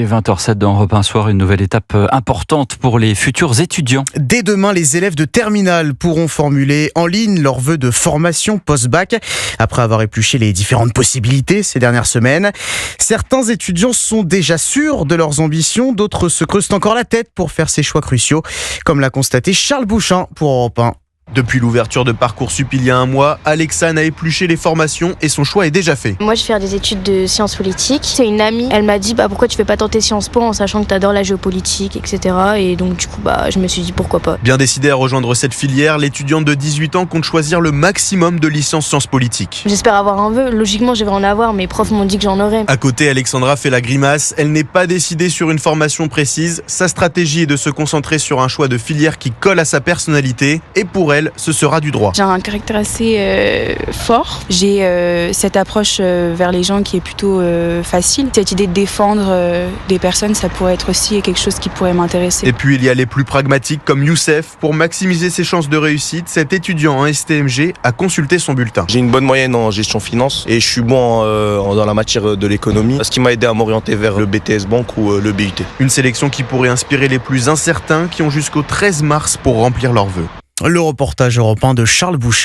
20h07 dans Europe 1 Soir, une nouvelle étape importante pour les futurs étudiants. Dès demain, les élèves de terminale pourront formuler en ligne leurs vœux de formation post-bac, après avoir épluché les différentes possibilités ces dernières semaines. Certains étudiants sont déjà sûrs de leurs ambitions, d'autres se creusent encore la tête pour faire ces choix cruciaux, comme l'a constaté Charles Bouchin pour Europe 1. Depuis l'ouverture de Parcoursup il y a un mois, Alexane a épluché les formations et son choix est déjà fait. Moi je vais faire des études de sciences politiques. C'est une amie, elle m'a dit pourquoi tu fais pas tenter Sciences Po en sachant que tu adores la géopolitique, etc. Et donc du coup je me suis dit pourquoi pas. Bien décidée à rejoindre cette filière, l'étudiante de 18 ans compte choisir le maximum de licences sciences politiques. J'espère avoir un vœu, logiquement je vais en avoir, mes profs m'ont dit que j'en aurais. À côté, Alexandra fait la grimace, elle n'est pas décidée sur une formation précise, sa stratégie est de se concentrer sur un choix de filière qui colle à sa personnalité et pour elle, ce sera du droit. J'ai un caractère assez fort. J'ai cette approche vers les gens qui est plutôt facile. Cette idée de défendre des personnes, ça pourrait être aussi quelque chose qui pourrait m'intéresser. Et puis il y a les plus pragmatiques comme Youssef. Pour maximiser ses chances de réussite, cet étudiant en STMG a consulté son bulletin. J'ai une bonne moyenne en gestion finance et je suis bon dans la matière de l'économie, ce qui m'a aidé à m'orienter vers le BTS Banque ou le BUT. Une sélection qui pourrait inspirer les plus incertains qui ont jusqu'au 13 mars pour remplir leurs vœux. Le reportage Europe 1 de Charles Bouchin.